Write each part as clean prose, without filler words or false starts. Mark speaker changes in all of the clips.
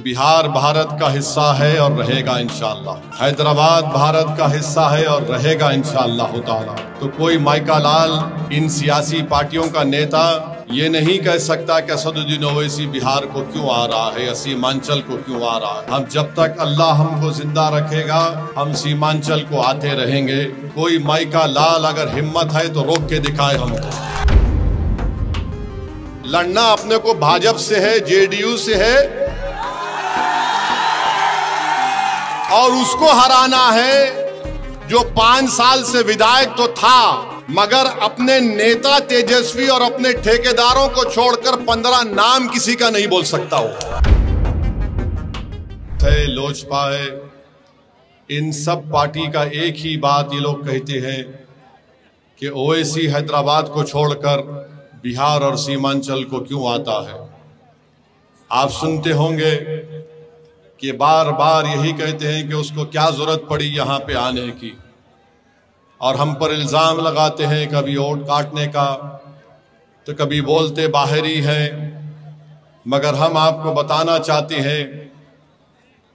Speaker 1: बिहार भारत का हिस्सा है और रहेगा इंशाअल्लाह। हैदराबाद भारत का हिस्सा है और रहेगा इंशाअल्लाह ताला। तो कोई माइका लाल इन सियासी पार्टियों का नेता ये नहीं कह सकता कि असदुद्दीन ओवैसी बिहार को क्यों आ रहा है या सीमांचल को क्यों आ रहा है। हम जब तक अल्लाह हमको जिंदा रखेगा हम सीमांचल को आते रहेंगे। कोई माइका लाल अगर हिम्मत है तो रोक के दिखाए हमको। लड़ना अपने को भाजपा से है, जेडीयू से है और उसको हराना है जो 5 साल से विधायक तो था मगर अपने नेता तेजस्वी और अपने ठेकेदारों को छोड़कर 15 नाम किसी का नहीं बोल सकता हो। थे लोजपा है, इन सब पार्टी का एक ही बात ये लोग कहते हैं कि ओवैसी हैदराबाद को छोड़कर बिहार और सीमांचल को क्यों आता है। आप सुनते होंगे कि बार बार यही कहते हैं कि उसको क्या जरूरत पड़ी यहाँ पे आने की, और हम पर इल्ज़ाम लगाते हैं कभी वोट काटने का तो कभी बोलते बाहरी है। मगर हम आपको बताना चाहते हैं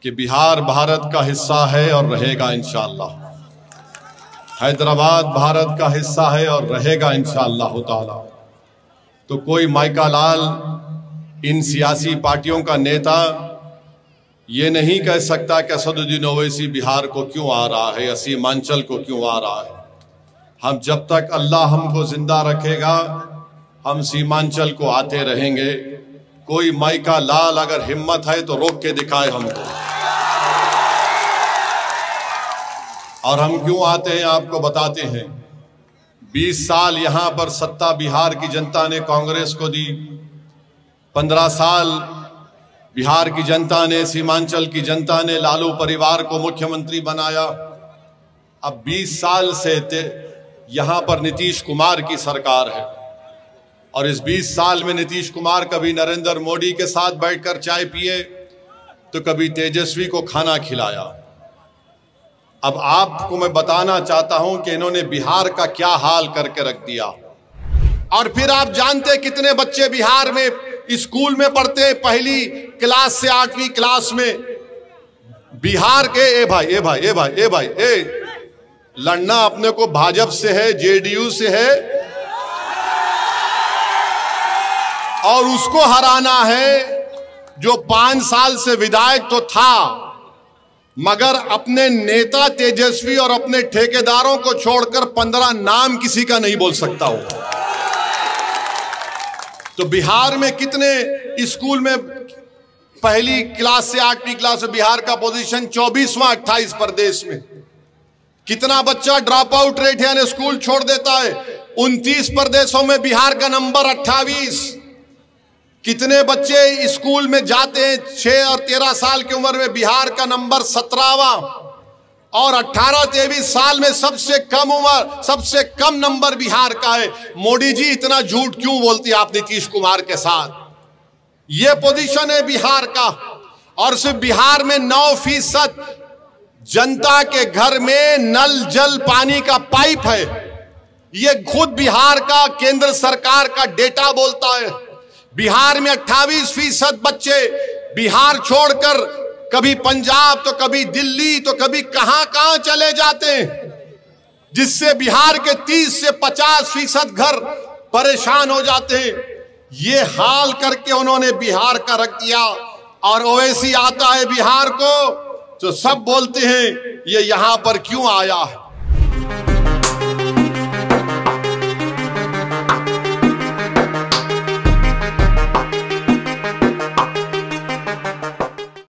Speaker 1: कि बिहार भारत का हिस्सा है और रहेगा इंशाअल्लाह। हैदराबाद भारत का हिस्सा है और रहेगा इंशाअल्लाह ताला। तो कोई माइका लाल इन सियासी पार्टियों का नेता ये नहीं कह सकता कि असदुद्दीन ओवैसी बिहार को क्यों आ रहा है या सीमांचल को क्यों आ रहा है। हम जब तक अल्लाह हमको जिंदा रखेगा हम सीमांचल को आते रहेंगे। कोई माइका लाल अगर हिम्मत है तो रोक के दिखाए हमको। और हम क्यों आते हैं आपको बताते हैं। 20 साल यहां पर सत्ता बिहार की जनता ने कांग्रेस को दी, 15 साल बिहार की जनता ने, सीमांचल की जनता ने लालू परिवार को मुख्यमंत्री बनाया। अब 20 साल से यहां पर नीतीश कुमार की सरकार है और इस 20 साल में नीतीश कुमार कभी नरेंद्र मोदी के साथ बैठकर चाय पिए तो कभी तेजस्वी को खाना खिलाया। अब आपको मैं बताना चाहता हूं कि इन्होंने बिहार का क्या हाल करके रख दिया। और फिर आप जानते कितने बच्चे बिहार में स्कूल में पढ़ते हैं, पहली क्लास से 8वीं क्लास में बिहार के ए भाई लड़ना अपने को भाजपा से है, जेडीयू से है और उसको हराना है जो 5 साल से विधायक तो था मगर अपने नेता तेजस्वी और अपने ठेकेदारों को छोड़कर 15 नाम किसी का नहीं बोल सकता हो। तो बिहार में कितने स्कूल में पहली क्लास से 8वीं क्लास में बिहार का पोजीशन 24वां 28 प्रदेश में। कितना बच्चा ड्रॉप आउट रेट है यानी स्कूल छोड़ देता है, 29 प्रदेशों में बिहार का नंबर 28। कितने बच्चे स्कूल में जाते हैं 6 और 13 साल की उम्र में, बिहार का नंबर 17वां। और 18-23 साल में सबसे कम उम्र, सबसे कम नंबर बिहार का है। मोदी जी इतना झूठ क्यों बोलती है आप नीतीश कुमार के साथ। ये पोजीशन है बिहार का। और सिर्फ बिहार में 9% जनता के घर में नल जल पानी का पाइप है। ये खुद बिहार का केंद्र सरकार का डेटा बोलता है। बिहार में 28% बच्चे बिहार छोड़कर कभी पंजाब तो कभी दिल्ली तो कभी कहां चले जाते हैं, जिससे बिहार के 30 से 50% घर परेशान हो जाते हैं। ये हाल करके उन्होंने बिहार का रख दिया। और ओवैसी आता है बिहार को तो सब बोलते हैं ये यहां पर क्यों आया है।